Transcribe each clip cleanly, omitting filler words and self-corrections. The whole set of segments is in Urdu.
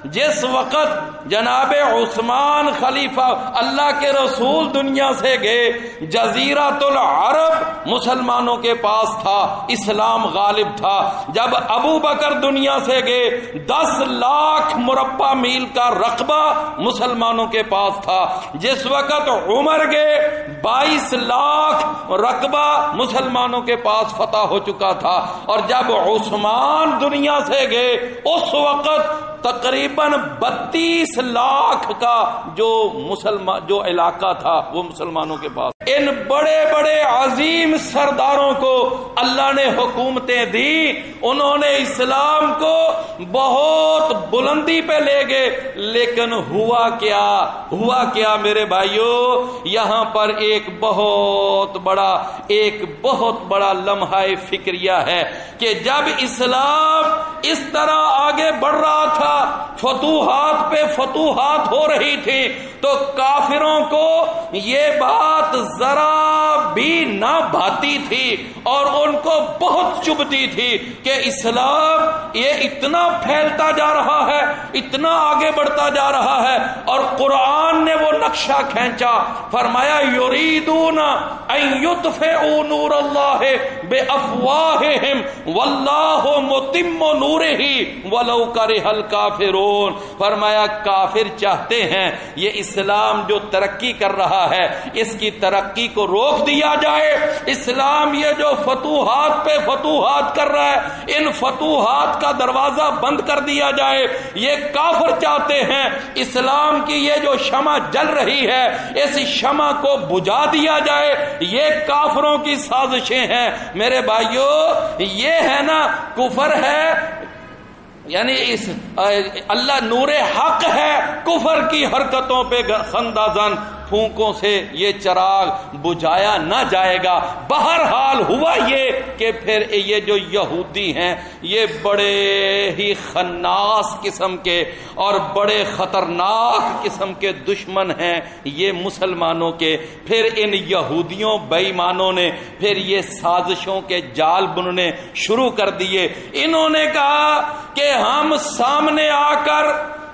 جس وقت جناب عثمان خلیفہ اللہ کے رسول دنیا سے گئے، جزیرۃ العرب مسلمانوں کے پاس تھا، اسلام غالب تھا۔ جب ابو بکر دنیا سے گئے 10 لاکھ مربع میل کا رقبہ مسلمانوں کے پاس تھا۔ جس وقت عمر گئے 22 لاکھ رقبہ مسلمانوں کے پاس فتح ہو چکا تھا، اور جب عثمان دنیا سے گئے اس وقت تقریباً 32 لاکھ کا جو علاقہ تھا وہ مسلمانوں کے پاس۔ ان بڑے بڑے عظیم سرداروں کو اللہ نے حکومتیں دی، انہوں نے اسلام کو بہت بلندی پہ لے گئے، لیکن ہوا کیا میرے بھائیوں، یہاں پر ایک بہت بڑا لمحہ فکریہ ہے کہ جب اسلام اس طرح آگے بڑھ رہا تھا، فتوحات پہ فتوحات ہو رہی تھی، تو کافروں کو یہ بات ذرا بھی نہ بھاتی تھی اور ان کو بہت چبھتی تھی کہ اسلام یہ اتنا پھیلتا جا رہا ہے، اتنا آگے بڑھتا جا رہا ہے، اور قرآن نے وہ نقشہ کھینچا، فرمایا یریدون ان یطفئوا نور اللہ بافواہہم واللہ متم نورہ ولو کرہ الکافرون۔ فرمایا کافر چاہتے ہیں یہ اسلام جو ترقی کر رہا ہے اس کی ترقی کو روک دیا جائے، اسلام یہ جو فتوحات پہ فتوحات کر رہا ہے ان فتوحات کا دروازہ بند کر دیا جائے۔ یہ کافر چاہتے ہیں اسلام کی یہ جو شمع جل رہی ہے اس شمع کو بجھا دیا جائے، یہ کافروں کی سازشیں ہیں۔ میرے بھائیو یہ ہے نا کفر ہے، یعنی اس اللہ نور حق ہے، کفر کی حرکتوں پہ خندہ زن پھونکوں سے یہ چراغ بجھایا نہ جائے گا۔ بہرحال ہوا یہ کہ پھر یہ جو یہودی ہیں یہ بڑے ہی خناس قسم کے اور بڑے خطرناک قسم کے دشمن ہیں یہ مسلمانوں کے۔ پھر ان یہودیوں بے ایمانوں نے پھر یہ سازشوں کے جال بننے شروع کر دیے۔ انہوں نے کہا کہ ہم سامنے آ کر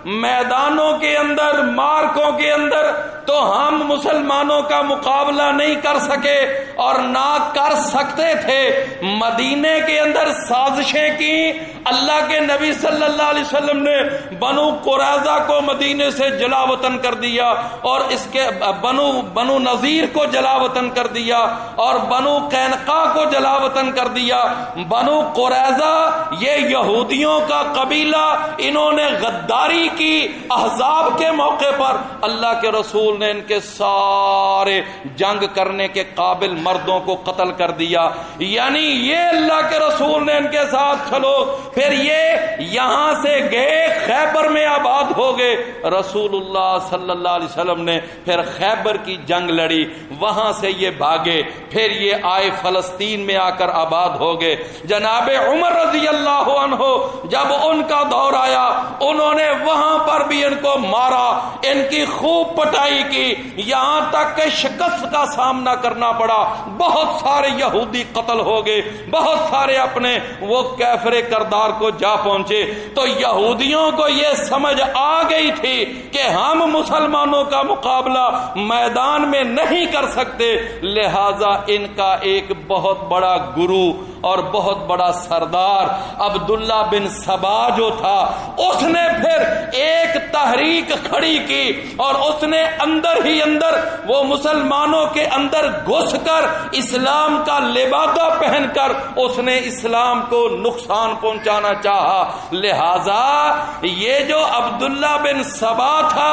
میدانوں کے اندر، مارکوں کے اندر تو ہم مسلمانوں کا مقابلہ نہیں کر سکے اور نہ کر سکتے تھے۔ مدینے کے اندر سازشیں کی، اللہ کے نبی صلی اللہ علیہ وسلم نے بنو قریظہ کو مدینے سے جلا وطن کر دیا، اور اس کے بنو نذیر کو جلا وطن کر دیا، اور بنو قینقاع کو جلا وطن کر دیا۔ بنو قریظہ یہ یہودیوں کا قبیلہ، انہوں نے غداری کی، احزاب کے موقع پر اللہ کے رسول نے ان کے سارے جنگ کرنے کے قابل مردوں کو قتل کر دیا، یعنی یہ اللہ کے رسول نے ان کے ساتھ چلو۔ پھر یہ یہاں سے گئے خیبر میں آباد ہو گئے، رسول اللہ صلی اللہ علیہ وسلم نے پھر خیبر کی جنگ لڑی، وہاں سے یہ بھاگے، پھر یہ آئے فلسطین میں آ کر آباد ہو گئے۔ جناب عمر رضی اللہ عنہ جب ان کا دور آیا انہوں نے وہاں پر بھی ان کو مارا، ان کی خوب پٹائی کی، یہاں تک کہ شکست کا سامنا کرنا پڑا، بہت سارے یہودی قتل ہو گئے، بہت سارے اپنے وہ کافر کردار کو جا پہنچے۔ تو یہودیوں کو یہ سمجھ آ گئی تھی کہ ہم مسلمانوں کا مقابلہ میدان میں نہیں کر سکتے، لہذا ان کا ایک بہت بڑا گرو اور بہت بڑا سردار عبداللہ بن سبا جو تھا اس نے پھر ایک تحریک کھڑی کی، اور اس نے اندر ہی اندر وہ مسلمانوں کے اندر گھس کر اسلام کا لبادہ پہن کر اس نے اسلام کو نقصان پہنچانا چاہا۔ لہذا یہ جو عبداللہ بن سبا تھا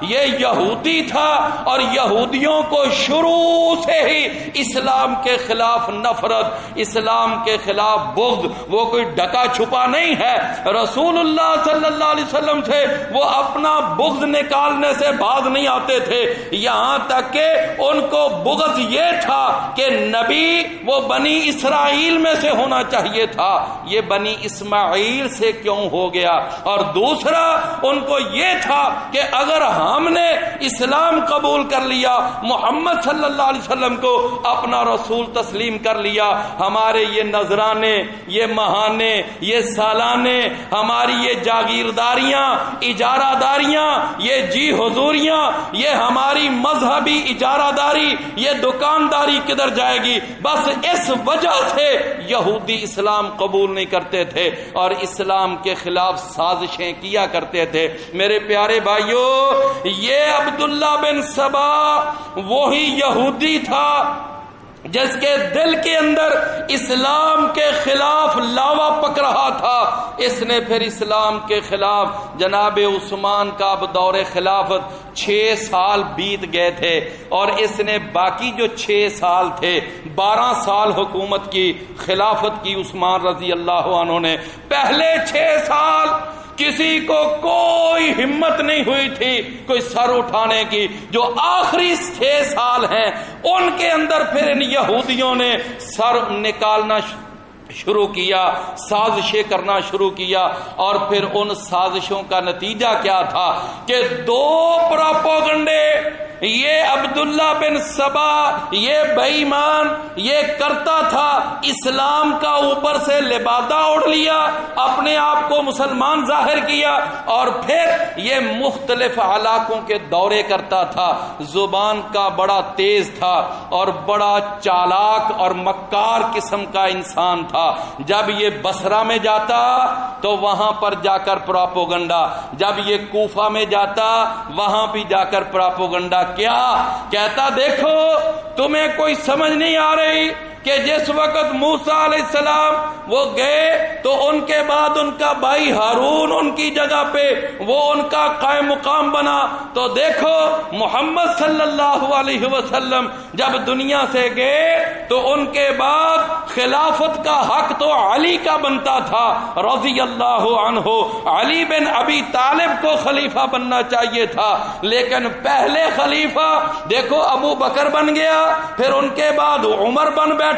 یہ یہودی تھا، اور یہودیوں کو شروع سے ہی اسلام کے خلاف نفرت، اسلام کے خلاف بغض، وہ کوئی ڈکا چھپا نہیں ہے۔ رسول اللہ صلی اللہ علیہ وسلم سے وہ اب اپنا بغض نکالنے سے باز نہیں آتے تھے، یہاں تک کہ ان کو بغض یہ تھا کہ نبی وہ بنی اسرائیل میں سے ہونا چاہیے تھا، یہ بنی اسماعیل سے کیوں ہو گیا؟ اور دوسرا ان کو یہ تھا کہ اگر ہم نے اسلام قبول کر لیا، محمد صلی اللہ علیہ وسلم کو اپنا رسول تسلیم کر لیا، ہمارے یہ نذرانے، یہ مہانے، یہ سالانے، ہماری یہ جاگیرداریاں، اجارہ داریاں، یہ جی حضوریاں، یہ ہماری مذہبی اجارہ داری، یہ دکانداری کدھر جائے گی؟ بس اس وجہ سے یہودی اسلام قبول نہیں کرتے تھے اور اسلام کے خلاف سازشیں کیا کرتے تھے۔ میرے پیارے بھائیوں، یہ عبداللہ بن سبا وہی یہودی تھا جس کے دل کے اندر اسلام کے خلاف لاوا پک رہا تھا۔ اس نے پھر اسلام کے خلاف، جناب عثمان کا اب دور خلافت 6 سال بیت گئے تھے اور اس نے باقی جو 6 سال تھے، 12 سال حکومت کی، خلافت کی عثمان رضی اللہ عنہ نے۔ پہلے 6 سال کسی کو کوئی ہمت نہیں ہوئی تھی کوئی سر اٹھانے کی، جو آخری 6 سال ہیں ان کے اندر پھر ان یہودیوں نے سر نکالنا شروع کیا، سازشیں کرنا شروع کیا، اور پھر ان سازشوں کا نتیجہ کیا تھا کہ 2 پروپیگنڈے یہ عبداللہ بن سبا، یہ بے ایمان، یہ کرتا تھا، اسلام کا اوپر سے لبادہ اوڑھ لیا، اپنے آپ کو مسلمان ظاہر کیا، اور پھر یہ مختلف علاقوں کے دورے کرتا تھا، زبان کا بڑا تیز تھا اور بڑا چالاک اور مکار قسم کا انسان تھا۔ جب یہ بصرہ میں جاتا تو وہاں پر جا کر پروپیگنڈا، جب یہ کوفہ میں جاتا وہاں بھی جا کر پروپیگنڈا۔ کیا کہتا؟ دیکھو تمہیں کوئی سمجھ نہیں آ رہی کہ جس وقت موسیٰ علیہ السلام وہ گئے تو ان کے بعد ان کا بھائی ہارون ان کی جگہ پہ وہ ان کا قائم مقام بنا، تو دیکھو محمد صلی اللہ علیہ وسلم جب دنیا سے گئے تو ان کے بعد خلافت کا حق تو علی کا بنتا تھا رضی اللہ عنہ، علی بن ابی طالب کو خلیفہ بننا چاہیے تھا، لیکن پہلے خلیفہ دیکھو ابو بکر بن گیا، پھر ان کے بعد عمر بن بیٹھا،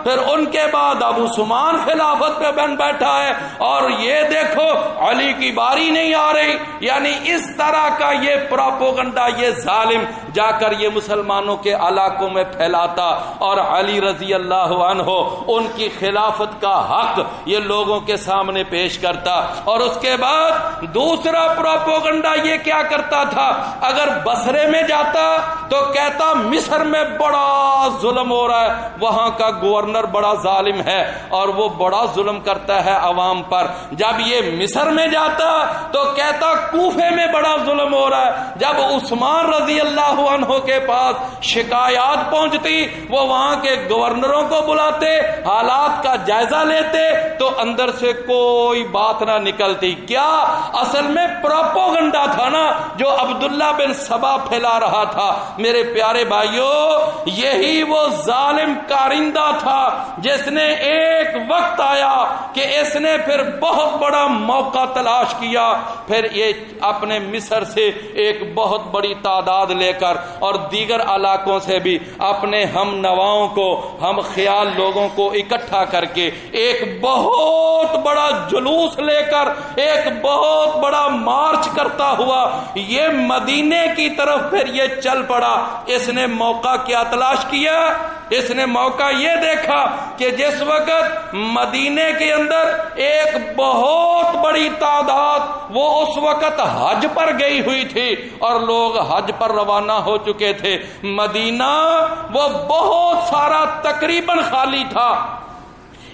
پھر ان کے بعد ابو عثمان خلافت پہ بن بیٹھا ہے، اور یہ دیکھو علی کی باری نہیں آ رہی۔ یعنی اس طرح کا یہ پروپیگنڈا یہ ظالم جا کر یہ مسلمانوں کے علاقوں میں پھیلاتا، اور علی رضی اللہ عنہ ان کی خلافت کا حق یہ لوگوں کے سامنے پیش کرتا۔ اور اس کے بعد دوسرا پروپیگنڈا یہ کیا کرتا تھا، اگر بصرے میں جاتا تو کہتا مصر میں بڑا ظلم ہو رہا ہے، وہاں کا گورنر بڑا ظالم ہے اور وہ بڑا ظلم کرتا ہے عوام پر۔ جب یہ مصر میں جاتا تو کہتا کوفے میں بڑا ظلم ہو رہا ہے۔ جب عثمان رضی اللہ عنہ کے پاس شکایات پہنچتی وہ وہاں کے گورنروں کو بلاتے، حالات کا جائزہ لیتے، تو اندر سے کوئی بات نہ نکلتی۔ کیا؟ اصل میں پروپیگنڈا تھا نا جو عبداللہ بن سبا پھیلا رہا تھا۔ میرے پیارے بھائیوں، یہی وہ ظالم کارندہ تھا جس نے ایک وقت آیا کہ اس نے پھر بہت بڑا موقع تلاش کیا، پھر یہ اپنے مصر سے ایک بہت بڑی تعداد لے کر اور دیگر علاقوں سے بھی اپنے ہم نواؤں کو، ہم خیال لوگوں کو اکٹھا کر کے ایک بہت بڑا جلوس لے کر ایک بہت بڑا مارچ کرتا ہوا یہ مدینے کی طرف پھر یہ چل پڑا۔ اس نے موقع کیا تلاش کیا؟ اس نے موقع یہ دیکھا کہ جس وقت مدینے کے اندر ایک بہت بڑی تعداد وہ اس وقت حج پر گئی ہوئی تھی اور لوگ حج پر روانہ ہو چکے تھے، مدینہ وہ بہت سارا تقریباً خالی تھا۔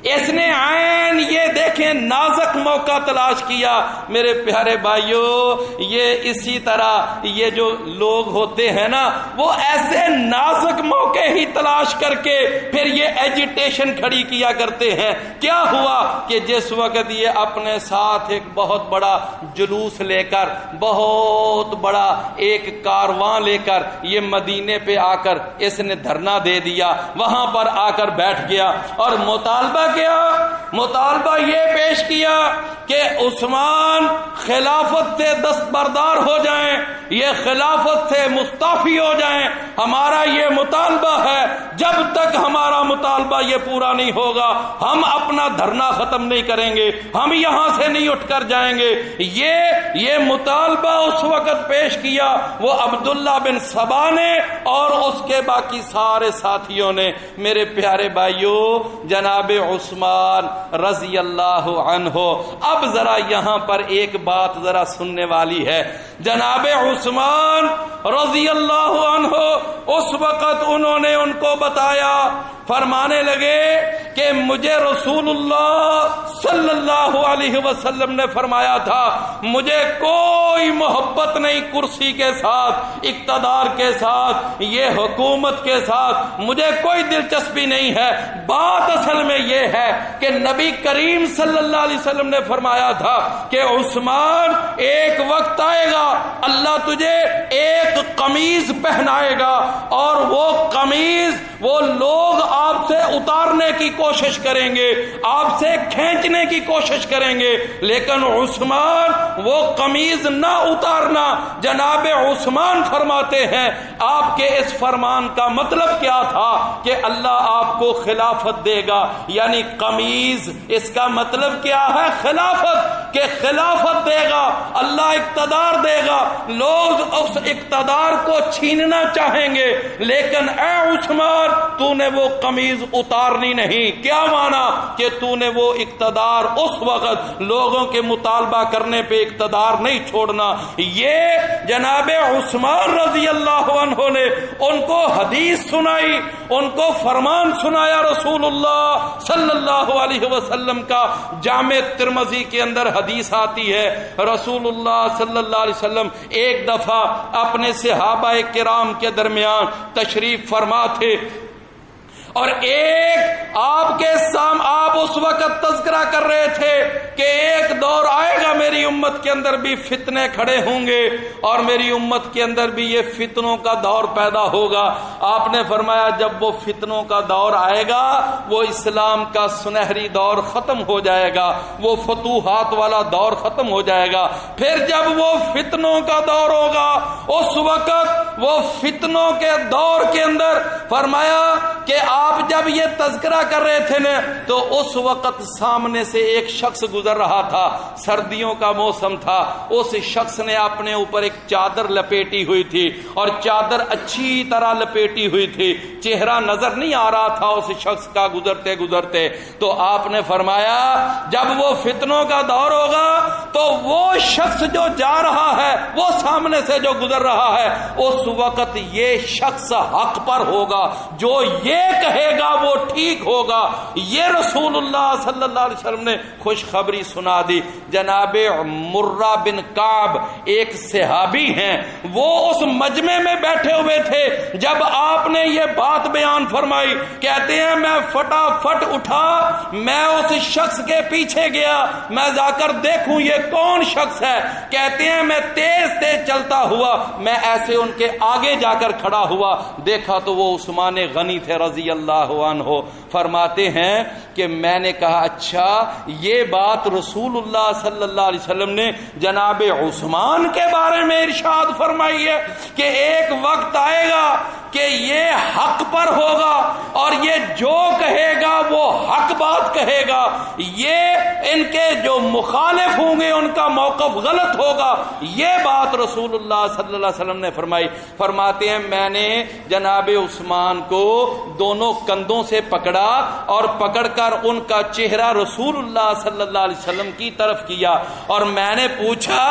اس نے عین یہ دیکھیں نازک موقع تلاش کیا۔ میرے پیارے بھائیوں، یہ اسی طرح یہ جو لوگ ہوتے ہیں نا وہ ایسے نازک موقع ہی تلاش کر کے پھر یہ ایجیٹیشن کھڑی کیا کرتے ہیں۔ کیا ہوا کہ جس وقت یہ اپنے ساتھ ایک بہت بڑا جلوس لے کر، بہت بڑا ایک کارواں لے کر یہ مدینے پہ آ کر اس نے دھرنا دے دیا، وہاں پر آ کر بیٹھ گیا اور مطالبہ کیا مطالبہ یہ پیش کیا کہ عثمان خلافت سے دستبردار ہو جائیں، یہ خلافت سے مستعفی ہو جائیں، ہمارا یہ مطالبہ ہے، جب تک ہمارا مطالبہ یہ پورا نہیں ہوگا ہم اپنا دھرنا ختم نہیں کریں گے، ہم یہاں سے نہیں اٹھ کر جائیں گے۔ یہ مطالبہ اس وقت پیش کیا وہ عبداللہ بن سبا نے اور اس کے باقی سارے ساتھیوں نے۔ میرے پیارے بھائیوں، جناب عثمان رضی اللہ عنہ، اب ذرا یہاں پر ایک بات ذرا سننے والی ہے۔ جناب عثمان رضی اللہ عنہ اس وقت انہوں نے ان کو بتایا، فرمانے لگے کہ مجھے رسول اللہ صلی اللہ علیہ وسلم نے فرمایا تھا مجھے کوئی محبت نہیں کرسی کے ساتھ، اقتدار کے ساتھ، یہ حکومت کے ساتھ مجھے کوئی دلچسپی نہیں ہے۔ بات اصل میں یہ ہے کہ نبی کریم صلی اللہ علیہ وسلم نے فرمایا تھا کہ عثمان ایک وقت آئے گا اللہ تجھے ایک قمیض پہنائے گا اور وہ قمیض وہ لوگ آپ سے اتارنے کی کوشش کریں گے، آپ سے کھینچنے کی کوشش کریں گے، لیکن عثمان وہ قمیض نہ اتارنا۔ جناب عثمان فرماتے ہیں آپ کے اس فرمان کا مطلب کیا تھا کہ اللہ آپ کو خلافت دے گا، یعنی قمیض اس کا مطلب کیا ہے؟ خلافت، کہ خلافت دے گا، اللہ اقتدار دے گا، لوگ اس اقتدار کو چھیننا چاہیں گے، لیکن اے عثمان تو نے وہ قمیض اتارنی نہیں۔ کیا مانا؟ کہ تو نے وہ اقتدار اس وقت لوگوں کے مطالبہ کرنے پہ اقتدار نہیں چھوڑنا۔ یہ جناب عثمان رضی اللہ عنہ نے ان کو حدیث سنائی، ان کو فرمان سنایا رسول اللہ صلی اللہ علیہ وسلم کا۔ جامع ترمذی کے اندر حدیث آتی ہے، رسول اللہ صلی اللہ علیہ وسلم ایک دفعہ اپنے صحابہ کرام کے درمیان تشریف فرما تھے، اور ایک آپ اس وقت تذکرہ کر رہے تھے کہ ایک دور آئے گا میری امت کے اندر بھی فتنے کھڑے ہوں گے اور میری امت کے اندر بھی یہ فتنوں کا دور پیدا ہوگا۔ آپ نے فرمایا جب وہ فتنوں کا دور آئے گا وہ اسلام کا سنہری دور ختم ہو جائے گا، وہ فتوحات والا دور ختم ہو جائے گا۔ پھر جب وہ فتنوں کا دور ہوگا اس وقت وہ فتنوں کے دور کے اندر فرمایا کہ آپ جب یہ تذکرہ کر رہے تھے نا تو اس وقت سامنے سے ایک شخص گزر رہا تھا، سردیوں کا موسم تھا، اس شخص نے اپنے اوپر ایک چادر لپیٹی ہوئی تھی اور چادر اچھی طرح لپیٹی ہوئی تھی، چہرہ نظر نہیں آ رہا تھا اس شخص کا گزرتے گزرتے۔ تو آپ نے فرمایا جب وہ فتنوں کا دور ہوگا تو وہ شخص جو جا رہا ہے، وہ سامنے سے جو گزر رہا ہے، اس وقت یہ شخص حق پر ہوگا، جو یہ کہے گا وہ ٹھیک ہوگا۔ یہ رسول اللہ صلی اللہ علیہ وسلم نے خوشخبری سنا دی۔ جناب مرہ بن کعب ایک صحابی ہیں، وہ اس مجمع میں بیٹھے ہوئے تھے جب آپ نے یہ بات بیان فرمائی، کہتے ہیں میں فٹافٹ اٹھا، میں اس شخص کے پیچھے گیا، میں جا کر دیکھوں یہ کون شخص ہے۔ کہتے ہیں میں تیز تیز چلتا ہوا میں ایسے ان کے آگے جا کر کھڑا ہوا، دیکھا تو وہ عثمان غنی تھے رضی اللہ عنہ۔ فرماتے ہیں کہ میں نے کہا اچھا یہ بات رسول اللہ صلی اللہ علیہ وسلم نے جناب عثمان کے بارے میں ارشاد فرمائی ہے کہ ایک وقت آئے گا کہ یہ حق پر ہوگا اور یہ جو کہے گا وہ حق بات کہے گا، یہ ان کے جو مخالف ہوں گے ان کا موقف غلط ہوگا۔ یہ بات رسول اللہ صلی اللہ علیہ وسلم نے فرمائی۔ فرماتے ہیں میں نے جناب عثمان کو دونوں کندھوں سے پکڑا اور پکڑ کر ان کا چہرہ رسول اللہ صلی اللہ علیہ وسلم کی طرف کیا اور میں نے پوچھا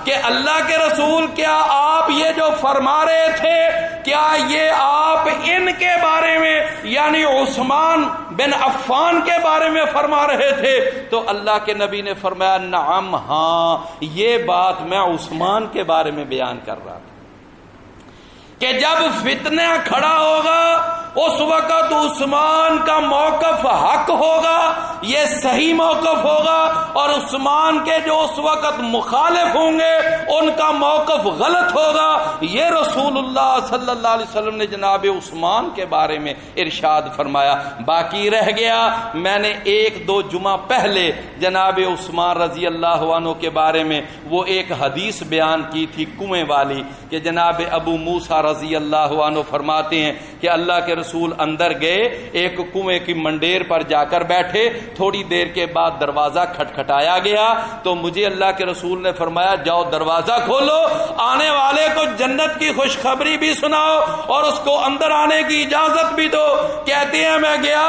کہ اللہ کے رسول کیا آپ یہ جو فرما رہے تھے کیا یہ آپ ان کے بارے میں یعنی عثمان بن عفان کے بارے میں فرما رہے تھے؟ تو اللہ کے نبی نے فرمایا نعم، ہاں یہ بات میں عثمان کے بارے میں بیان کر رہا تھا کہ جب فتنہ کھڑا ہوگا اس وقت عثمان کا موقف حق ہوگا، یہ صحیح موقف ہوگا، اور عثمان کے جو اس وقت مخالف ہوں گے ان کا موقف غلط ہوگا۔ یہ رسول اللہ صلی اللہ علیہ وسلم نے جناب عثمان کے بارے میں ارشاد فرمایا۔ باقی رہ گیا، میں نے ایک دو جمعہ پہلے جناب عثمان رضی اللہ عنہ کے بارے میں وہ ایک حدیث بیان کی تھی کنویں والی، کہ جناب ابو موسیٰ رضی اللہ عنہ فرماتے ہیں کہ اللہ کے رسول اندر گئے، ایک کنویں کی منڈیر پر جا کر بیٹھے، تھوڑی دیر کے بعد دروازہ کھٹکھٹایا گیا تو مجھے اللہ کے رسول نے فرمایا جاؤ دروازہ کھولو، آنے والے کو جنت کی خوشخبری بھی سناؤ اور اس کو اندر آنے کی اجازت بھی دو۔ کہتے ہیں میں گیا،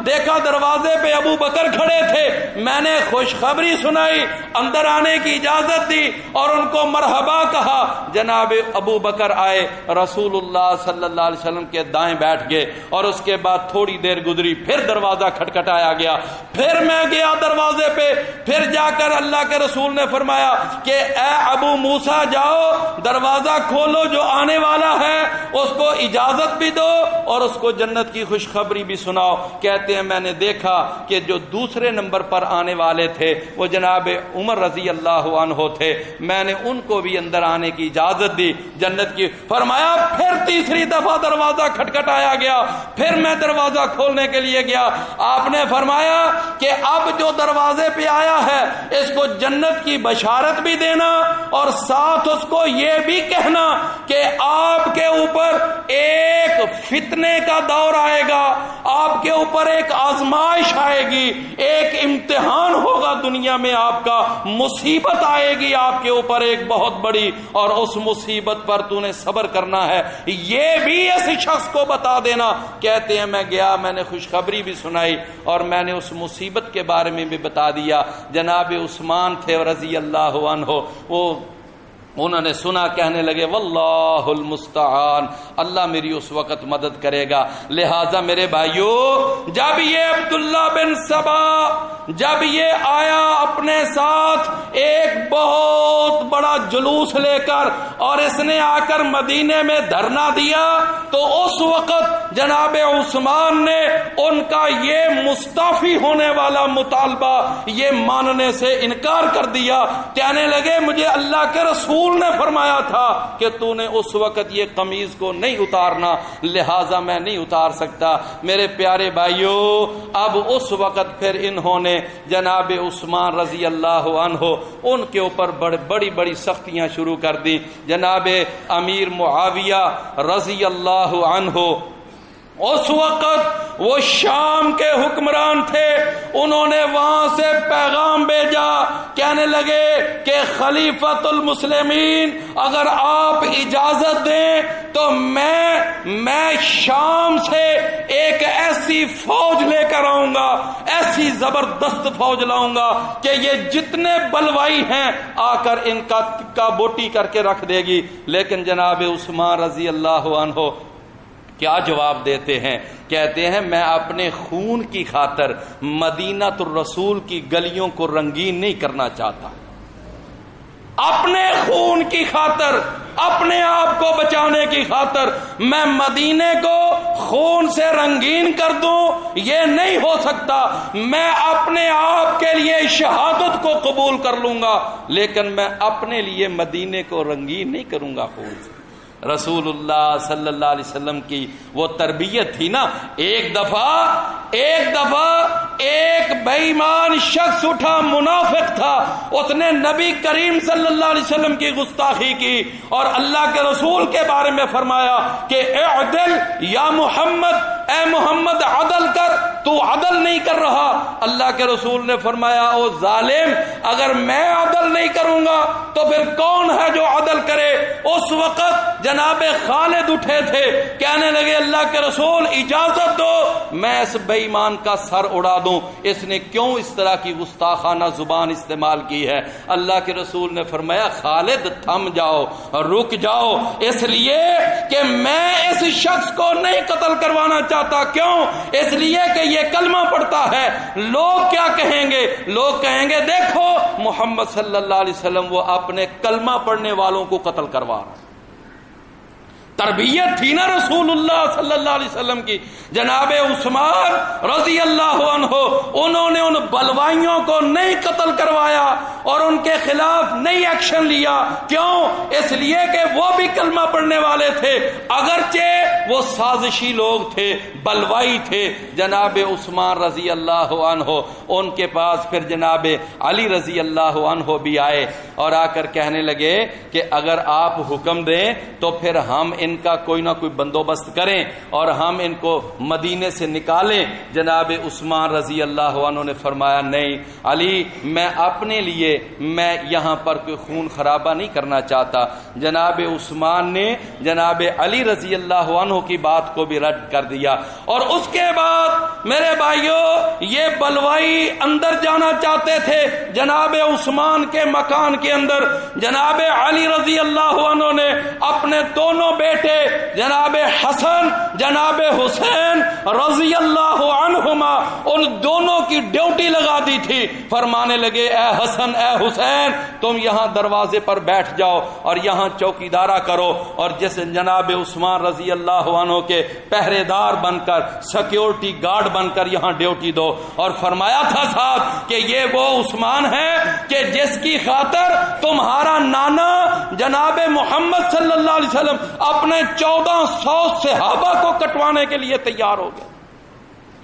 دیکھا دروازے پہ ابو بکر کھڑے تھے، میں نے خوشخبری سنائی، اندر آنے کی اجازت دی اور ان کو مرحبا کہا۔ جناب ابو بکر آئے، رسول اللہ صلی اللہ علیہ وسلم کے دائیں بیٹھ گئے، اور اس کے بعد تھوڑی دیر گزری، پھر دروازہ کھٹکھٹایا گیا، پھر میں گیا دروازے پہ، پھر جا کر اللہ کے رسول نے فرمایا کہ اے ابو موسیٰ جاؤ دروازہ کھولو، جو آنے والا ہے اس کو اجازت بھی دو اور اس کو جنت کی خوشخبری بھی سناؤ۔ کہتے ہیں میں نے دیکھا کہ جو دوسرے نمبر پر آنے والے تھے وہ جناب عمر رضی اللہ عنہ تھے، میں نے ان کو بھی اندر آنے کی اجازت دی جنت کی۔ فرمایا پھر تیسری دفعہ دروازہ کھٹکھٹایا گیا، پھر میں دروازہ کھولنے کے لیے گیا، آپ نے فرمایا کہ اب جو دروازے پہ آیا ہے اس کو جنت کی بشارت بھی دینا اور ساتھ اس کو یہ بھی کہنا کہ آپ کے اوپر ایک فتنے کا دور آئے گا، آپ کے اوپر ایک آزمائش آئے گی، ایک امتحان ہوگا دنیا میں، آپ کا مصیبت آئے گی آپ کے اوپر ایک بہت بڑی، اور اس مصیبت پر تو نے صبر کرنا ہے، یہ بھی اس شخص کو بتا دینا۔ کہتے ہیں میں گیا، میں نے خوشخبری بھی سنائی اور میں نے اس مصیبت کے بارے میں بھی بتا دیا۔ جناب عثمان تھے رضی اللہ عنہ، وہ انہوں نے سنا، کہنے لگے واللہ المستعان، اللہ میری اس وقت مدد کرے گا۔ لہذا میرے بھائیو، جب یہ عبداللہ بن سبا جب یہ آیا اپنے ساتھ ایک بہت بڑا جلوس لے کر اور اس نے آ کر مدینے میں دھرنا دیا، تو اس وقت جناب عثمان نے ان کا یہ مستعفی ہونے والا مطالبہ یہ ماننے سے انکار کر دیا۔ کہنے لگے مجھے اللہ کے رسول نے فرمایا تھا کہ تو نے اس وقت یہ قمیض کو نہیں اتارنا، لہٰذا میں نہیں اتار سکتا۔ میرے پیارے بھائیو، اب اس وقت پھر انہوں نے جناب عثمان رضی اللہ عنہ ان کے اوپر بڑی بڑی سختیاں شروع کر دی۔ جناب امیر معاویہ رضی اللہ عنہ اس وقت وہ شام کے حکمران تھے، انہوں نے وہاں سے پیغام بھیجا، کہنے لگے کہ خلیفۃ المسلمین اگر آپ اجازت دیں تو میں شام سے ایک ایسی فوج لے کر آؤں گا، ایسی زبردست فوج لاؤں گا کہ یہ جتنے بلوائی ہیں آ کر ان کا بوٹی کر کے رکھ دے گی۔ لیکن جناب عثمان رضی اللہ عنہ کیا جواب دیتے ہیں؟ کہتے ہیں میں اپنے خون کی خاطر مدینہ الرسول کی گلیوں کو رنگین نہیں کرنا چاہتا، اپنے خون کی خاطر، اپنے آپ کو بچانے کی خاطر میں مدینے کو خون سے رنگین کر دوں، یہ نہیں ہو سکتا۔ میں اپنے آپ کے لیے شہادت کو قبول کر لوں گا، لیکن میں اپنے لیے مدینے کو رنگین نہیں کروں گا خون سے۔ رسول اللہ صلی اللہ علیہ وسلم کی وہ تربیت تھی نا۔ ایک دفعہ ایک بے ایمان شخص اٹھا، منافق تھا، اس نے نبی کریم صلی اللہ علیہ وسلم کی گستاخی کی اور اللہ کے رسول کے بارے میں فرمایا کہ اعدل یا محمد، اے محمد عدل کر، تو عدل نہیں کر رہا۔ اللہ کے رسول نے فرمایا او ظالم، اگر میں عدل نہیں کروں گا تو پھر کون ہے جو عدل کرے؟ اس وقت جناب خالد اٹھے تھے، کہنے لگے اللہ کے رسول اجازت دو میں اس بے ایمان کا سر اڑا دوں، اس نے کیوں اس طرح کی گستاخانہ زبان استعمال کی ہے؟ اللہ کے رسول نے فرمایا خالد تھم جاؤ، رک جاؤ، اس لیے کہ میں اس شخص کو نہیں قتل کروانا چاہتا۔ کیوں؟ اس لیے کہ یہ کلمہ پڑھتا ہے۔ لوگ کیا کہیں گے؟ لوگ کہیں گے دیکھو محمد صلی اللہ علیہ وسلم وہ اپنے کلمہ پڑھنے والوں کو قتل کروا رہا ہے۔ تربیت تھی نا رسول اللہ صلی اللہ علیہ وسلم کی. جناب عثمان رضی اللہ عنہ انہوں نے ان بلوائیوں کو نہیں قتل کروایا اور ان کے خلاف نہیں ایکشن لیا. کیوں؟ اس لیے کہ وہ بھی کلمہ پڑھنے والے تھے، اگرچہ وہ سازشی لوگ تھے، بلوائی تھے. جناب عثمان رضی اللہ عنہ ان کے پاس پھر جناب علی رضی اللہ عنہ بھی آئے اور آ کر کہنے لگے کہ اگر آپ حکم دیں تو پھر ہم ان کا کوئی نہ کوئی بندوبست کریں اور ہم ان کو مدینے سے نکالیں. جناب عثمان رضی اللہ عنہ نے فرمایا نہیں علی، میں اپنے لیے میں یہاں پر کوئی خون خرابہ نہیں کرنا چاہتا. جناب عثمان نے جناب علی رضی اللہ عنہ کی بات کو بھی رد کر دیا. اور اس کے بعد میرے بھائیوں یہ بلوائی اندر جانا چاہتے تھے جناب عثمان کے مکان کے اندر. جناب علی رضی اللہ عنہ نے اپنے دونوں بیٹے جناب حسن جناب حسین رضی اللہ عنہما ان دونوں کی ڈیوٹی لگا دی تھی. فرمانے لگے اے حسن اے حسین تم یہاں دروازے پر بیٹھ جاؤ اور یہاں چوکیدارا کرو، اور جس جناب عثمان رضی اللہ عنہ کے پہرے دار بن کر سیکیورٹی گارڈ بن کر یہاں ڈیوٹی دو. اور فرمایا تھا صاحب کہ یہ وہ عثمان ہے کہ جس کی خاطر تمہارا نانا جناب محمد صلی اللہ علیہ وسلم اپنے 1400 صحابہ کو کٹوانے کے لیے تیار ہو گئے.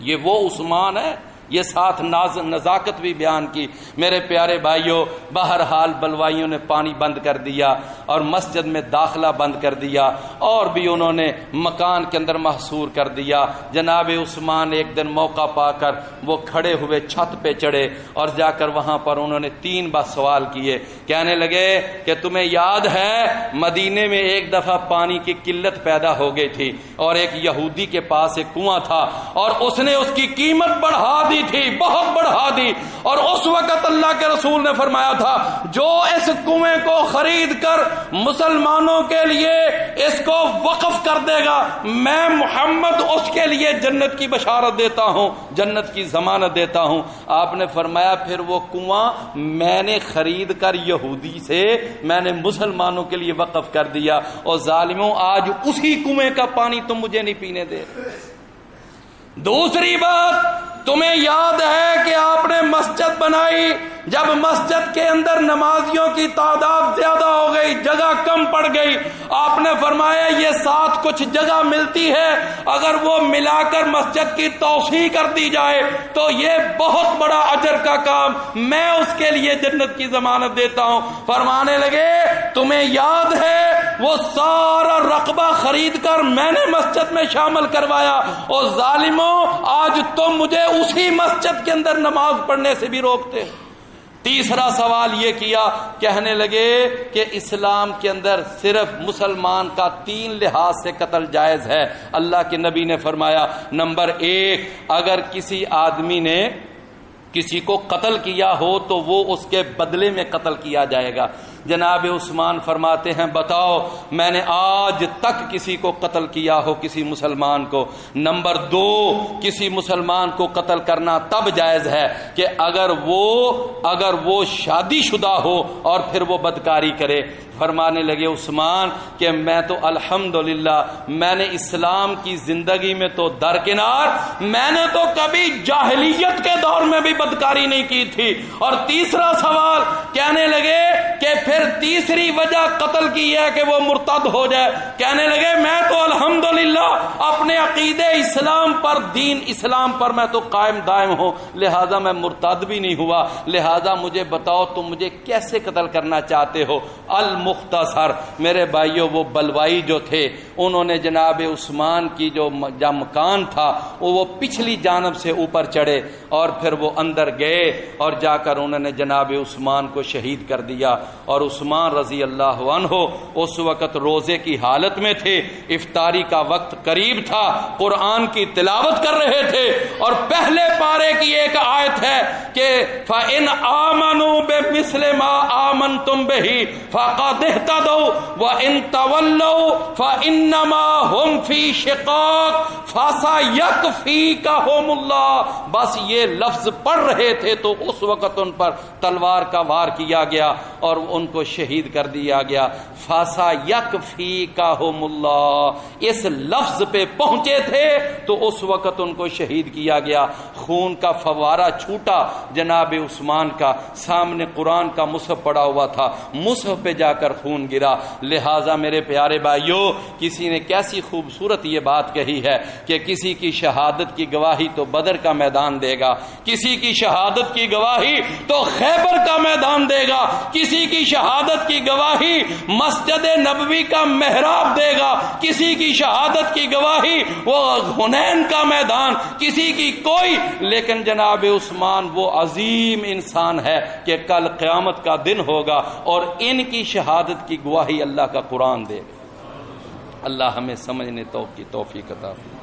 یہ وہ عثمان ہے. یہ ساتھ نزاکت بھی بیان کی. میرے پیارے بھائیوں بہرحال بلوائیوں نے پانی بند کر دیا اور مسجد میں داخلہ بند کر دیا اور بھی انہوں نے مکان کے اندر محصور کر دیا. جناب عثمان ایک دن موقع پا کر وہ کھڑے ہوئے چھت پہ چڑھے اور جا کر وہاں پر انہوں نے 3 بار سوال کیے. کہنے لگے کہ تمہیں یاد ہے مدینے میں ایک دفعہ پانی کی قلت پیدا ہو گئی تھی اور ایک یہودی کے پاس ایک کنواں تھا اور اس نے اس کی قیمت بڑھا دی تھی، بہت بڑھا دی. اور اس وقت اللہ کے رسول نے فرمایا تھا جو اس کنویں کو خرید کر مسلمانوں کے لیے اس کو وقف کر دے گا میں محمد اس کے لیے جنت کی بشارت دیتا ہوں، جنت کی ضمانت دیتا ہوں. آپ نے فرمایا پھر وہ کنواں میں نے خرید کر یہودی سے میں نے مسلمانوں کے لیے وقف کر دیا اور ظالموں آج اسی کنویں کا پانی تم مجھے نہیں پینے دے. دوسری بات تمہیں یاد ہے کہ آپ نے مسجد بنائی، جب مسجد کے اندر نمازیوں کی تعداد زیادہ ہو گئی، جگہ کم پڑ گئی، آپ نے فرمایا یہ ساتھ کچھ جگہ ملتی ہے اگر وہ ملا کر مسجد کی توسیع کر دی جائے تو یہ بہت بڑا اجر کا کام، میں اس کے لیے جنت کی ضمانت دیتا ہوں. فرمانے لگے تمہیں یاد ہے وہ سارا رقبہ خرید کر میں نے مسجد میں شامل کروایا اور ظالموں آج تم مجھے اسی مسجد کے اندر نماز پڑھنے سے بھی روکتے. تیسرا سوال یہ کیا، کہنے لگے کہ اسلام کے اندر صرف مسلمان کا 3 لحاظ سے قتل جائز ہے. اللہ کے نبی نے فرمایا نمبر 1 اگر کسی آدمی نے کسی کو قتل کیا ہو تو وہ اس کے بدلے میں قتل کیا جائے گا. جناب عثمان فرماتے ہیں بتاؤ میں نے آج تک کسی کو قتل کیا ہو کسی مسلمان کو. نمبر 2 کسی مسلمان کو قتل کرنا تب جائز ہے کہ اگر وہ شادی شدہ ہو اور پھر وہ بدکاری کرے. فرمانے لگے عثمان کہ میں تو الحمدللہ میں نے اسلام کی زندگی میں تو درکنار میں نے تو کبھی جاہلیت کے دور میں بھی بدکاری نہیں کی تھی. اور تیسرا سوال کہنے لگے کہ پھر تیسری وجہ قتل کی ہے کہ وہ مرتد ہو جائے. کہنے لگے میں تو الحمدللہ اپنے عقیدے اسلام پر دین اسلام پر میں تو قائم دائم ہوں لہذا میں مرتد بھی نہیں ہوا. لہذا مجھے بتاؤ تم مجھے کیسے قتل کرنا چاہتے ہو. مختصر میرے بھائیوں وہ بلوائی جو تھے انہوں نے جناب عثمان کی جو مکان تھا وہ پچھلی جانب سے اوپر چڑھے اور پھر وہ اندر گئے اور جا کر انہوں نے جناب عثمان کو شہید کر دیا. اور عثمان رضی اللہ عنہ اس وقت روزے کی حالت میں تھے، افطاری کا وقت قریب تھا، قرآن کی تلاوت کر رہے تھے، اور پہلے پارے کی ایک آیت ہے کہ فَإِنْ آمَنُوا بِمِثْلِ مَا آمَنْتُمْ بِهِ فَقَدِ اهْتَدَوْا وَإِنْ تَوَلَّوْا فَإِنَّمَا هُمْ فِي شِقَاقٍ فَسَيَكْفِيكَهُمُ اللَّهُ۔ بس یہ لفظ پڑھ رہے تھے تو اس وقت ان پر تلوار کا وار کیا گیا اور ان کو شہید کر دیا گیا۔ فَسَيَكْفِيكَهُمُ اللَّهُ، اس لفظ پہ پہنچے تھے تو اس وقت ان کو شہید کیا گیا۔ خون کا فوارہ چھوٹا جناب عثمان کا، سامنے قرآن کا مصحف پڑا ہوا تھا، مصحف پہ جا کر خون گرا۔ لہٰذا میرے پیارے بھائیوں، کسی نے کیسی خوبصورت یہ بات کہی ہے کہ کسی کی شہادت کی گواہی تو بدر کا میدان دے گا، کسی کی شہادت کی گواہی تو خیبر کا میدان دے گا، کسی کی شہادت کی گواہی مسجد نبوی کا محراب دے گا، کسی کی شہادت کی گواہی وہ حنین کا میدان، کسی کی کوئی، لیکن جناب عثمان وہ عظیم انسان ہے کہ کل قیامت کا دن ہوگا اور ان کی شہادت کی گواہی اللہ کا قرآن دے گا۔ اللہ ہمیں سمجھنے کی توفیق عطا فرمائے۔